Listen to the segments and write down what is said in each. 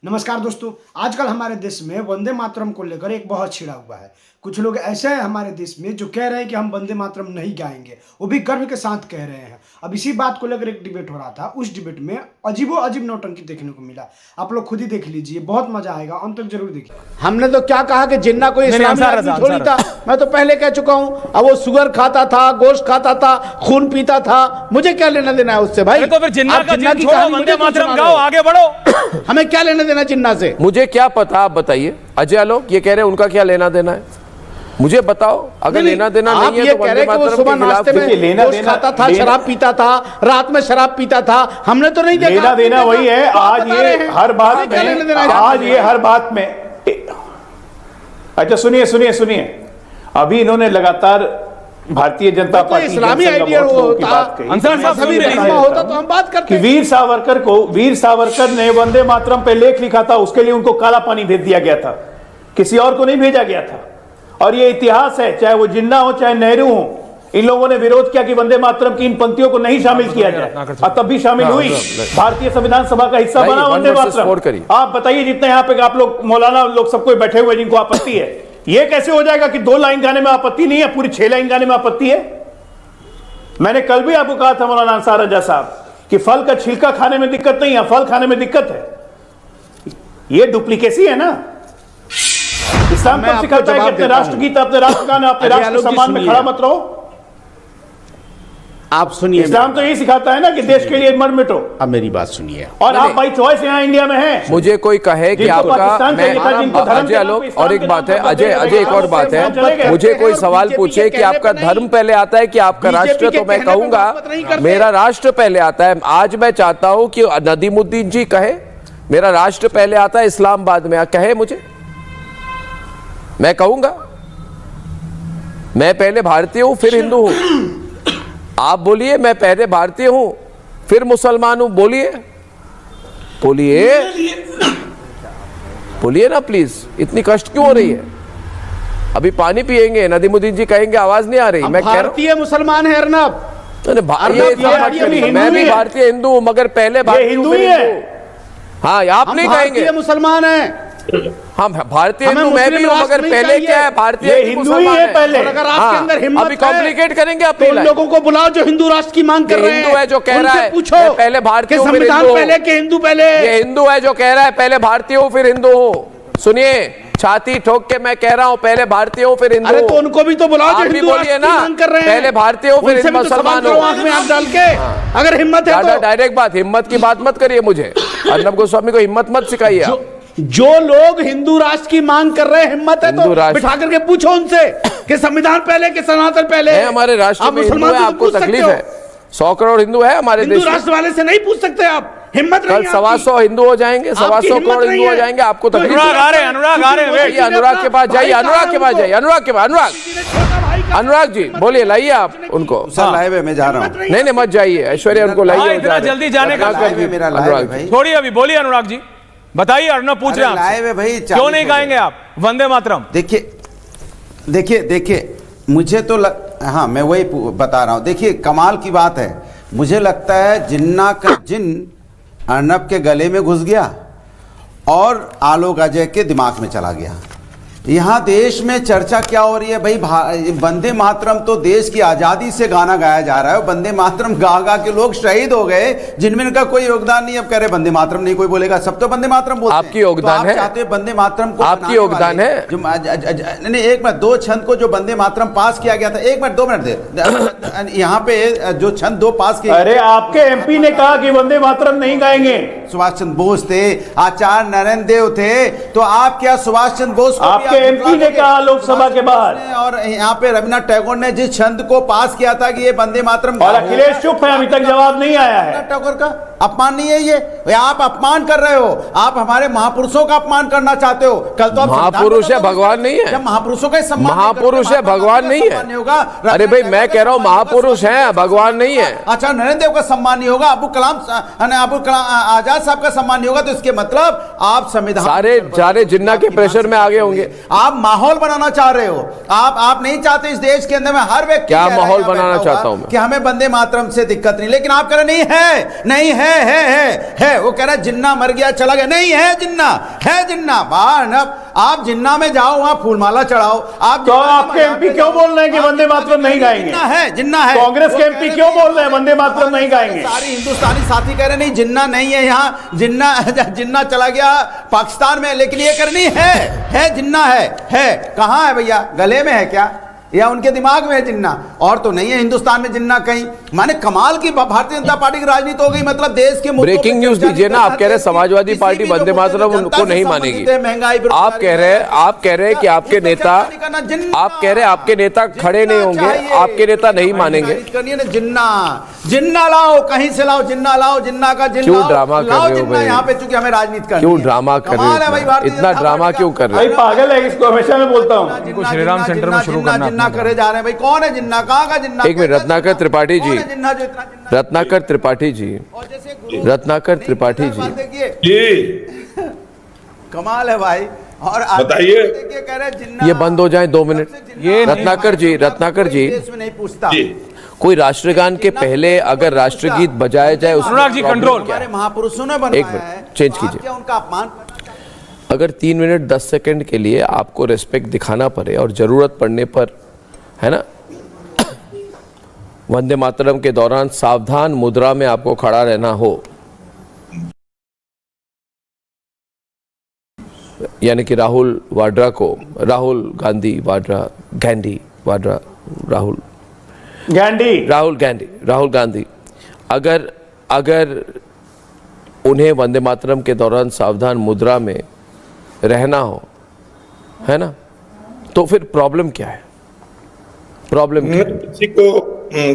नमस्कार दोस्तों, आजकल हमारे देश में वंदे मातरम को लेकर एक बहुत छिड़ा हुआ है। कुछ लोग ऐसे हैं हमारे देश में जो कह रहे हैं कि हम वंदे मातरम नहीं गाएंगे, वो भी गर्व के साथ कह रहे हैं। अब इसी बात को लेकर एक डिबेट हो रहा था। उस डिबेट में अजीबो-अजीब नौटंकी देखने को मिला। आप लोग खुद ही देख लीजिए, बहुत मजा आएगा, अंत तक जरूर देखिए। हमने तो क्या कहा कि जिन्ना कोई इस्लामी आदमी थोड़ी था। मैं तो पहले कह चुका हूं। अब वो शुगर खाता था, गोश्त खाता था, खून पीता था, मुझे क्या लेना देना है उससे भाई। तो फिर जिन्ना का जिन छोड़ो, वंदे मातरम गाओ, आगे बढ़ो। हमें क्या लेना देना जिन्ना से? मुझे क्या पता, आप बताइए। अजय आलोक ये कह रहे हैं उनका क्या लेना देना है, मुझे बताओ। अगर लेना देना नहीं है तो वंदे मातरम सुबह नाश्ते में गोश्त खाता था, शराब पीता था, रात में शराब पीता था, हमने तो नहीं देखा। लेना देना वही है। आज ये हर बात में, आज ये हर बात में। अच्छा सुनिए सुनिए सुनिए, अभी इन्होंने लगातार भारतीय जनता पार्टी इस्लामी आइडिया होता तो हम बात करते कि वीर सावरकर ने वंदे मातरम पे लेख लिखा था, उसके लिए उनको काला पानी भेज दिया गया था, किसी और को नहीं भेजा गया था। और ये इतिहास है, चाहे वो जिन्ना हो चाहे नेहरू हो, इन लोगों ने विरोध किया कि वंदे मातरम की इन पंक्तियों को नहीं शामिल किया जाए, और तब भी शामिल हुई। भारतीय संविधान सभा का हिस्सा बना वंदे मातरम। आप बताइए, जितने यहाँ पे आप लोग मौलाना लोग सब कोई बैठे हुए जिनको आपत्ति है, ये कैसे हो जाएगा कि 2 लाइन गाने में आपत्ति नहीं है, पूरी 6 लाइन गाने में आपत्ति है? मैंने कल भी आपको कहा था मौलाना अंसार रजा साहब कि फल का छिलका खाने में दिक्कत नहीं है, फल खाने में दिक्कत है। ये डुप्लीकेसी है ना। इस्लाम कब सिखाता है कि अपने राष्ट्रगीत, अपने राष्ट्रगान, अपने राष्ट्र के सम्मान में खड़ा मत रहो? आप सुनिए, इस्लाम तो यही सिखाता है ना कि देश के लिए मर मिटो। अब मेरी बात सुनिए। और आप बाई चॉइस यहाँ इंडिया में हैं। मुझे कोई कहे कि आपका, मैं अजय आलोक, और एक बात है अजय, एक और बात है, मुझे कोई सवाल पूछे कि आपका धर्म पहले आता है कि आपका राष्ट्र, तो मैं कहूंगा मेरा राष्ट्र पहले आता है। आज मैं चाहता हूं कि नदीमुद्दीन जी कहे मेरा राष्ट्र पहले आता है, इस्लाम बाद में कहे। मुझे, मैं कहूंगा मैं पहले भारतीय हूं फिर हिंदू हूं। आप बोलिए मैं पहले भारतीय हूं फिर मुसलमान हूं। बोलिए बोलिए बोलिए ना प्लीज, इतनी कष्ट क्यों हो रही है? अभी पानी पिएंगे, नदीमुद्दीन जी कहेंगे आवाज नहीं आ रही। मैं कह रहा हूं भारतीय मुसलमान है अर्नब। मैं भी भारतीय हिंदू हूं, मगर पहले भारतीय हिंदू है। हाँ, आप नहीं कहेंगे मुसलमान है। हम भारतीय हिंदू, मैं भी हूं, मगर पहले क्या है, भारतीय हिंदू ही है पहले। अगर आपके अंदर हिम्मत अभी कॉम्प्लिकेट करेंगे आप तो लोगों को बुलाओ जो हिंदू राष्ट्र की मांग कर रहे हैं। हिंदू है जो कह रहा है पूछो पहले भारतीय हूं फिर संविधान हिंदू पहले के हिंदू पहले। ये हिंदू है जो कह रहा है पहले भारतीय हूं फिर हिंदू हूं। सुनिए, छाती ठोक के मैं कह रहा हूं पहले भारतीय हूं फिर हिंदू। अरे तो उनको भी तो बुलाओ जो हिंदू बोलिए ना, कर रहे हैं। पहले भारतीय हूं फिर मुसलमान हूं। आंख में हाथ डाल के अगर हिम्मत है तो डायरेक्ट बात, हिम्मत की बात मत करिए मुझे। अर्नब गोस्वामी को हिम्मत मत सिखाइए आप। जो लोग हिंदू राष्ट्र की मांग कर रहे हैं, हिम्मत है तो बिठा करके पूछो उनसे कि संविधान पहले के सनातन पहले है। हमारे राष्ट्र में हिंदू है, आपको तकलीफ है? 100 करोड़ हिंदू है हमारे देश में। हिंदू राष्ट्र वाले से नहीं पूछ सकते आप? हिम्मत कल 125 हिंदू हो जाएंगे, 125 करोड़ हिंदू हो जाएंगे, आपको तकलीफ? अनुराग आ रहे हैं, अनुराग के पास जाइए, अनुराग के पास जाइए, अनुराग जी बोलिए, लाइए आप उनको। सर लाइव है, मैं जा रहा हूँ। नहीं मत जाइए, ऐश्वर्या उनको लाइए। इतना जल्दी जाने का मेरा लाइव है भाई। थोड़ी अभी बोलिए अनुराग जी, बताइए। अर्नब पूछ रहे हैं लाइव है भाई, क्यों नहीं गाएंगे आप वंदे मातरम? देखिए मुझे तो हाँ, मैं वही बता रहा हूँ। देखिए कमाल की बात है, मुझे लगता है जिन्ना का जिन अर्नब के गले में घुस गया और आलोक अजय के दिमाग में चला गया। यहाँ देश में चर्चा क्या हो रही है भाई? वंदे मातरम तो देश की आज़ादी से गाना गाया जा रहा है। वंदे मातरम गा गा के लोग शहीद हो गए जिनमें इनका कोई योगदान नहीं। अब कह रहे वंदे मातरम नहीं कोई बोलेगा, सब तो वंदे मातरम बोलते हैं। आपकी योगदान है? चाहते वंदे मातरम को, आपकी योगदान है जो नहीं, एक मिनट, 2 छंद को जो वंदे मातरम पास किया गया था, 1 मिनट 2 मिनट दे, यहाँ पे जो छंद 2 पास किए। अरे आपके एमपी ने कहा कि वंदे मातरम नहीं गाएंगे। सुभाष चंद्र बोस थे, आचार्य नरेंद्र देव थे, तो आप क्या सुभाष चंद्र बोस को आपके एमपी ने कहा लोकसभा के बाहर? और यहाँ पे रविन्द्रनाथ टैगोर ने जिस छंद को पास किया था कि ये वंदे मातरम, और अखिलेश चुप है, अभी तक जवाब नहीं आया है। टैगोर का अपमान नहीं है ये आप अपमान कर रहे हो। आप हमारे महापुरुषों का अपमान करना चाहते हो। कल तो महापुरुष है, भगवान नहीं है। जब महापुरुषों का सम्मान, महापुरुष है, भगवान नहीं है। अरे भाई मैं कह रहा हूँ महापुरुष है, भगवान नहीं है। अच्छा, नरेंद्र देव का सम्मान नहीं होगा, अब्दुल कलाम आजाद साहब का सम्मान नहीं होगा, तो इसके मतलब आप संविधान सारे जिन्ना के प्रेशर में आगे होंगे। आप माहौल बनाना चाह रहे हो। आप नहीं चाहते इस देश के अंदर में हर व्यक्ति क्या माहौल बनाना चाहता हूं मैं कि हमें वंदे मातरम से दिक्कत नहीं, लेकिन आप कह रहे नहीं है है। वो कह रहा है जिन्ना मर गया चला गया, नहीं है जिन्ना बाहर। आप जिन्ना में जाओ, वहां फूलमाला चढ़ाओ। आप तो आपके एमपी क्यों बोल रहे हैं कि वंदे मातरम नहीं गाएंगे? जिन्ना है। कांग्रेस के एमपी क्यों बोल रहे हैं वंदे मातरम नहीं गाएंगे? सारी हिंदुस्तानी साथी कह रहे नहीं जिन्ना नहीं है यहाँ, जिन्ना चला गया पाकिस्तान में, लेकिन ये करनी है जिन्ना है। कहाँ है भैया? गले में है क्या या उनके दिमाग में है जिन्ना? और तो नहीं है हिंदुस्तान में जिन्ना कहीं। माने कमाल की भारतीय जनता पार्टी की राजनीति हो गई। मतलब देश के ब्रेकिंग न्यूज दीजिए ना। आप कह रहे हैं समाजवादी पार्टी वंदे मातरम उनको नहीं मानेगी। आप कह रहे हैं कि आपके नेता, आप कह रहे हैं आपके नेता खड़े नहीं होंगे, आपके नेता नहीं मानेंगे। जिन्ना लाओ, कहीं से लाओ जिन्ना, लाओ जिन्ना का जिन्ना। क्यों ड्रामा कर रहे हो भाई? यहाँ पे चूंकि हमें राजनीति करनी है। क्यों ड्रामा कर रहे हो? इतना ड्रामा क्यों कर रहे भाई? पागल है, इसको हमेशा मैं बोलता हूँ। श्रीराम सेंटर में शुरू करना जिन्ना करे जा रहे हैं भाई। कौन है जिन्ना? कहाँ का जिन्ना? एक मिनट, रत्नाकर त्रिपाठी जी, रत्नाकर त्रिपाठी जी, रत्नाकर त्रिपाठी जी, कमाल है भाई। और बताइए, कह रहे जिन्ना ये बंद हो जाए 2 मिनट। ये रत्नाकर जी नहीं पूछता। कोई राष्ट्रगान के पहले अगर राष्ट्रगीत बजाया जाए अनुराग जी, कंट्रोल। हमारे महापुरुषों ने एक बनवाया मिनट, है, चेंज आप कीजिए। क्या उनका अपमान? अगर 3 मिनट 10 सेकंड के लिए आपको रेस्पेक्ट दिखाना पड़े और जरूरत पड़ने पर, है ना, वंदे मातरम के दौरान सावधान मुद्रा में आपको खड़ा रहना हो, यानी कि राहुल गांधी अगर उन्हें वंदे मातरम के दौरान सावधान मुद्रा में रहना हो, है ना, तो फिर प्रॉब्लम क्या है?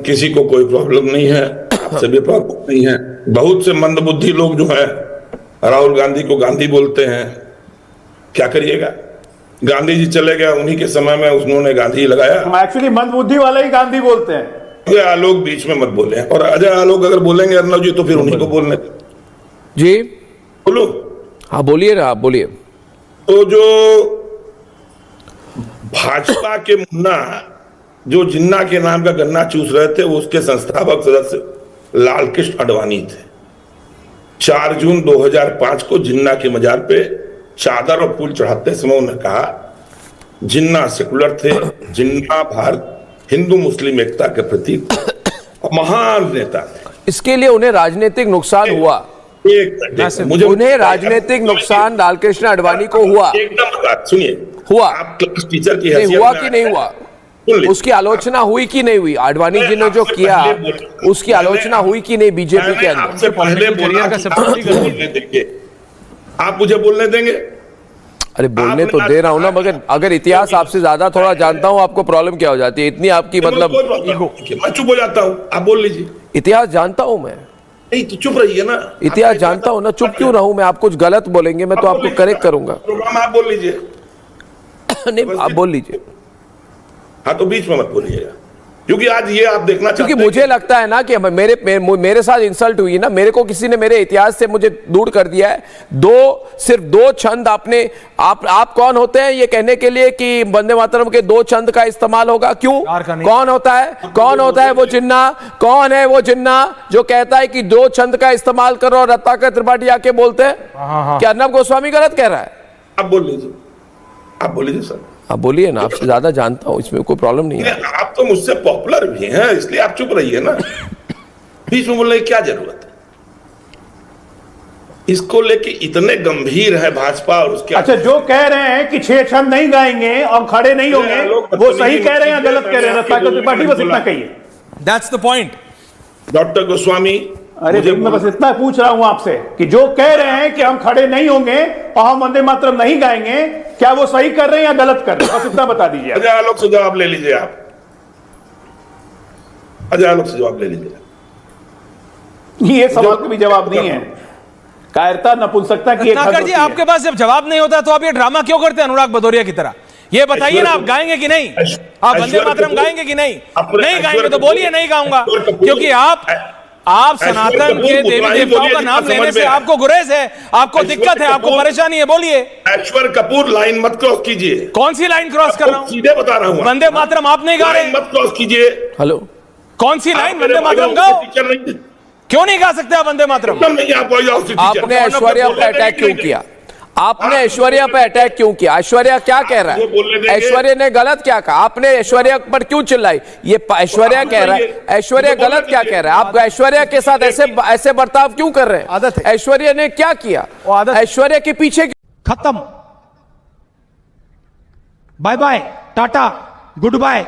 किसी को कोई प्रॉब्लम नहीं है, आपसे भी प्रॉब्लम नहीं है। बहुत से मंदबुद्धि लोग जो है राहुल गांधी को गांधी बोलते हैं। क्या करिएगा, गांधी जी चले गए, उन्हीं के समय में उन्होंने गांधी लगाया। हम एक्चुअली मंदबुद्धि वाले ही गांधी बोलते हैं। अजय आलोक बीच में मत बोले, और अजय आलोक अगर बोलेंगे अर्नब जी तो फिर उन्हीं को बोलने जी। बोलो। हाँ बोलिए ना, आप बोलिए। तो जो भाजपा के मुन्ना जो जिन्ना के नाम का गन्ना चूस रहे थे, वो उसके संस्थापक सदस्य लालकृष्ण आडवाणी थे। 4 जून 2005 को जिन्ना के मजार पे चादर और फूल चढ़ाते समय उन्होंने कहा जिन्ना सेकुलर थे, जिन्ना भारत हिंदू मुस्लिम एकता के प्रति महान नेता थे। इसके लिए उन्हें राजनीतिक नुकसान हुआ। मुझे उन्हें राजनीतिक नुकसान लालकृष्ण आडवाणी को हुआ। एकदम सुनिए, हुआ। आप क्लास टीचर की नहीं हुआ कि नहीं हुआ? उसकी आलोचना हुई कि नहीं हुई? आडवाणी जी ने जो किया उसकी आलोचना हुई कि नहीं बीजेपी के अंदर? आपसे पहले आप मुझे बोलने देंगे? अरे बोलने तो दे रहा हूं ना, मगर अगर इतिहास आपसे ज्यादा थोड़ा जानता हूं, आपको प्रॉब्लम क्या हो जाती है? इतनी आपकी मतलब मैं चुप हो जाता हूं, आप बोल लीजिए। इतिहास जानता हूं मैं। नहीं तो चुप रहिए ना। इतिहास जानता हूं ना, चुप क्यों रहूं मैं? आप कुछ गलत बोलेंगे मैं तो आपको करेक्ट करूंगा। प्रोग्राम आप बोल लीजिए। नहीं आप बोल लीजिए। हाँ तो बीच में मत बोलिएगा, क्योंकि आज ये आप देखना चाहते हैं। क्योंकि मुझे लगता है ना कि मेरे साथ इंसल्ट हुई ना, मेरे को किसी ने मेरे इतिहास से मुझे दूर कर दिया है। सिर्फ दो छंद आपने, आप कौन होते हैं ये कहने के लिए कि वंदे मातरम के 2 छंद का इस्तेमाल होगा? क्यों? कौन होता है वो जिन्ना? कौन है वो जिन्ना जो कहता है कि 2 छंद का इस्तेमाल करो और रत्नाकर त्रिपाठी आके बोलते हैं? क्या अर्नब गोस्वामी गलत कह रहा है? आप बोल लीजिए सर। आप बोलिए ना, आपसे ज्यादा जानता हूं, इसमें कोई प्रॉब्लम नहीं है। आप तो मुझसे पॉपुलर भी हैं, इसलिए आप चुप रहिए ना। बीच में बोलने की क्या जरूरत है? इसको लेके इतने गंभीर है भाजपा और उसके। अच्छा, जो कह रहे हैं कि 6 छंद नहीं गाएंगे और खड़े नहीं होंगे, वो सही कह रहे हैं या गलत कह रहे हैं? रत्नाकर त्रिपाठी, बस इतना कहिए। That's the point. Doctor Goswami, अरे मैं बस इतना पूछ रहा हूं आपसे कि जो कह रहे हैं कि हम खड़े नहीं होंगे और हम वंदे मातरम नहीं गाएंगे, क्या वो सही कर रहे हैं या गलत कर रहे हैं? बस इतना बता दीजिए। अजय आलोक से जवाब ले लीजिए आप। अजय आलोक से जवाब ले लीजिए। ये सवाल का भी जवाब नहीं है। कायरता, नपुंसकता की एक हद होती जी, है। आपके पास जब जवाब नहीं होता तो आप ये ड्रामा क्यों करते हैं अनुराग भदौरिया की तरह? ये बताइए ना, आप गाएंगे कि नहीं? आप वंदे मातरम गाएंगे कि नहीं? नहीं गाएंगे तो बोलिए नहीं गाऊंगा, क्योंकि आप सनातन के देवी देवताओं का नाम लेने से आपको गुरेज है, आपको दिक्कत है, आपको परेशानी है। बोलिए। ऐश्वर्य कपूर, लाइन मत क्रॉस कीजिए। कौन सी लाइन क्रॉस कर रहा हूं? सीधे बता रहा हूं। वंदे मातरम आप नहीं गा रहे, मत क्रॉस कीजिए। हेलो, कौन सी लाइन? वंदे मातरम गाओ। क्यों नहीं गा सकते आप वंदे मातरम? एकदम नहीं आ पाई आप सिटी आपने ऐश्वर्या पे अटैक क्यों किया? आपने ऐश्वर्या पे अटैक क्यों किया? ऐश्वर्या क्या कह रहा है? ऐश्वर्या ने गलत क्या कहा? आपने ऐश्वर्या पर क्यों चिल्लाई? ये ऐश्वर्या कह रहा है, ऐश्वर्या गलत क्या कह रहा है? आप ऐश्वर्या के साथ ऐसे बर्ताव क्यों कर रहे हैं? आदत है। ऐश्वर्या ने क्या किया? ऐश्वर्या के पीछे खत्म, bye bye, tata, good bye.